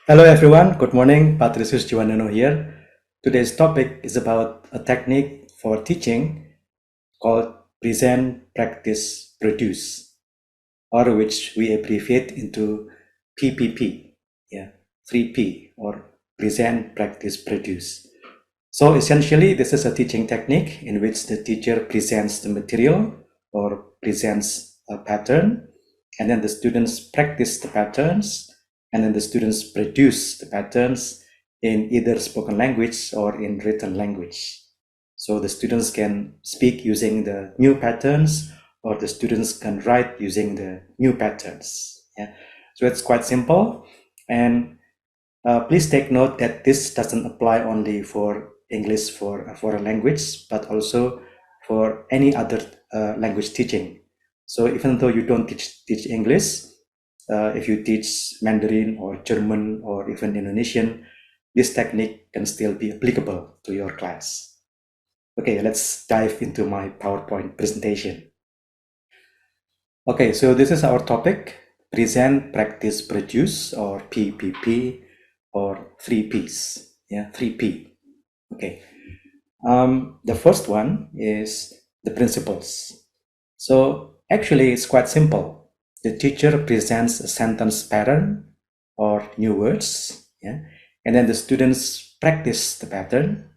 Hello everyone, good morning. Patricius Jiwandono here. Today's topic is about a technique for teaching called present, practice, produce, or which we abbreviate into PPP. Yeah, 3P or present, practice, produce. So essentially, this is a teaching technique in which the teacher presents the material or presents a pattern, and then the students practice the patterns, and then the students produce the patterns in either spoken language or in written language. So the students can speak using the new patterns, or the students can write using the new patterns. Yeah. So it's quite simple, and please take note that this doesn't apply only for English for a language, but also for any other language teaching. So even though you don't teach English, if you teach Mandarin or German or even Indonesian, this technique can still be applicable to your class. Okay, let's dive into my PowerPoint presentation. Okay, so this is our topic, present, practice, produce, or PPP, or 3Ps. Yeah, 3P. Okay. The first one is the principles. So actually, it's quite simple. The teacher presents a sentence pattern or new words, yeah, and then the students practice the pattern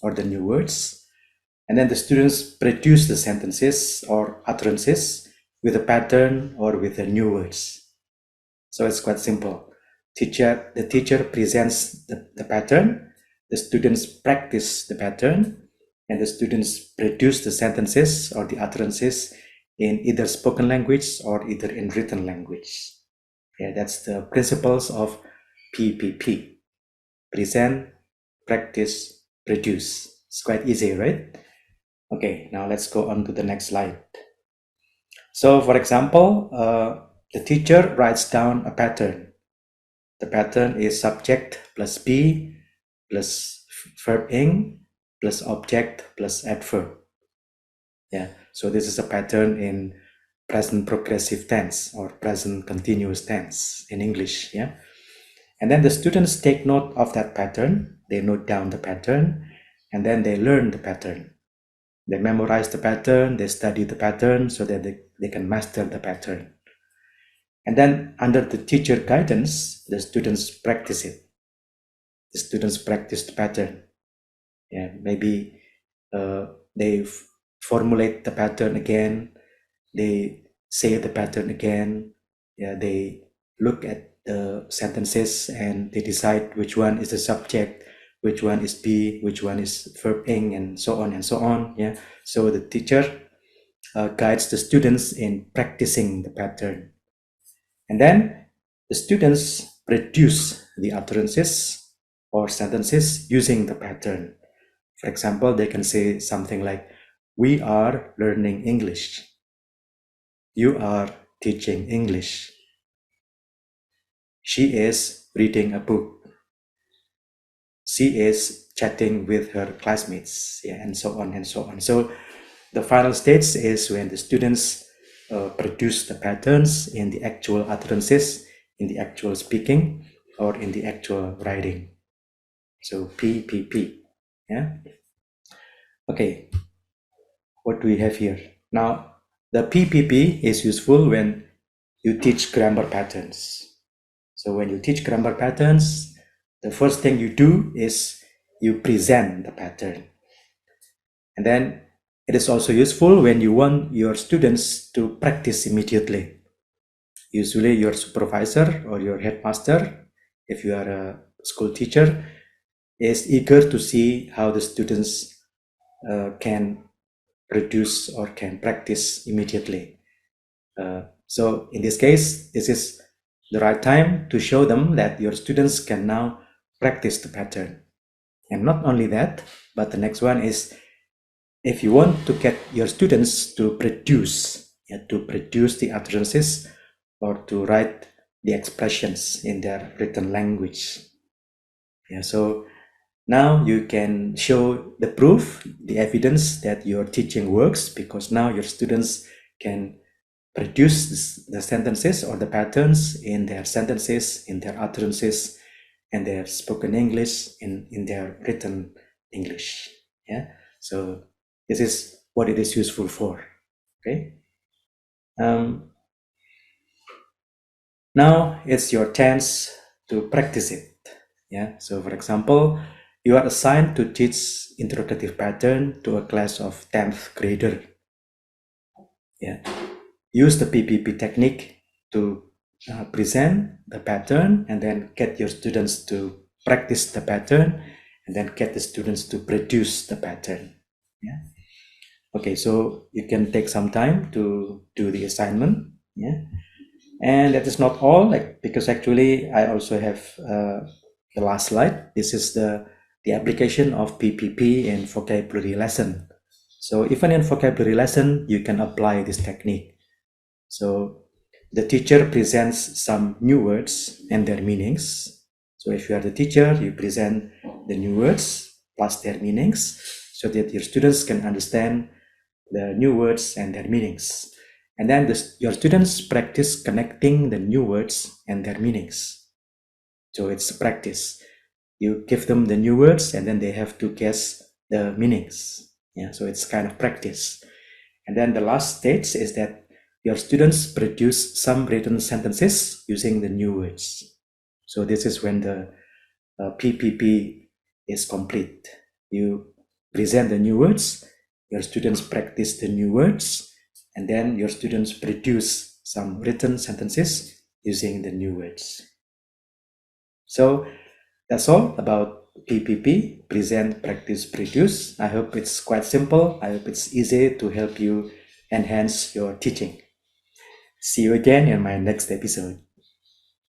or the new words, and then the students produce the sentences or utterances with a pattern or with the new words. So it's quite simple. The teacher presents the pattern, the students practice the pattern, and the students produce the sentences or the utterances in either spoken language or either in written language. Yeah, that's the principles of PPP. Present, practice, produce. It's quite easy, right? Okay, now let's go on to the next slide. So for example, the teacher writes down a pattern. The pattern is subject plus be plus verb ing plus object plus adverb. Yeah, so this is a pattern in present progressive tense or present continuous tense in English. Yeah, and then the students take note of that pattern. They note down the pattern, and then they learn the pattern. They memorize the pattern, they study the pattern so that they can master the pattern. And then under the teacher guidance, the students practice it. The students practice the pattern. Yeah, maybe they formulate the pattern again, they say the pattern again, yeah, they look at the sentences and they decide which one is the subject, which one is be, which one is verb ing, and so on and so on. Yeah, so the teacher guides the students in practicing the pattern, and then the students produce the utterances or sentences using the pattern. For example, they can say something like, "We are learning English." "You are teaching English." "She is reading a book." "She is chatting with her classmates," yeah, and so on and so on. So the final stage is when the students produce the patterns in the actual utterances, in the actual speaking, or in the actual writing. So PPP. Yeah. Okay. What do we have here? Now, the PPP is useful when you teach grammar patterns. So when you teach grammar patterns, the first thing you do is you present the pattern. And then it is also useful when you want your students to practice immediately. Usually your supervisor or your headmaster, if you are a school teacher, is eager to see how the students can produce or can practice immediately. So in this case, this is the right time to show them that your students can now practice the pattern. And not only that, but the next one is, if you want to get your students to produce the utterances or to write the expressions in their written language. Yeah, so now you can show the proof, the evidence that your teaching works, because now your students can produce the sentences or the patterns in their sentences, in their utterances, and their spoken English in their written English. Yeah. So this is what it is useful for. Okay. Now it's your chance to practice it. Yeah. So for example, you are assigned to teach interrogative pattern to a class of 10th grader. Yeah. Use the PPP technique to present the pattern and then get your students to practice the pattern and then get the students to produce the pattern. Yeah. Okay, so you can take some time to do the assignment. Yeah. And that is not all, like, because actually I also have the last slide. This is the application of PPP in vocabulary lesson. So even in vocabulary lesson, you can apply this technique. So the teacher presents some new words and their meanings. So if you are the teacher, you present the new words plus their meanings so that your students can understand the new words and their meanings. And then your students practice connecting the new words and their meanings. So it's practice. You give them the new words and then they have to guess the meanings. Yeah, so it's kind of practice. And then the last stage is that your students produce some written sentences using the new words. So this is when the PPP is complete. You present the new words, your students practice the new words, and then your students produce some written sentences using the new words. So that's all about PPP, present, practice, produce. I hope it's quite simple. I hope it's easy to help you enhance your teaching. See you again in my next episode.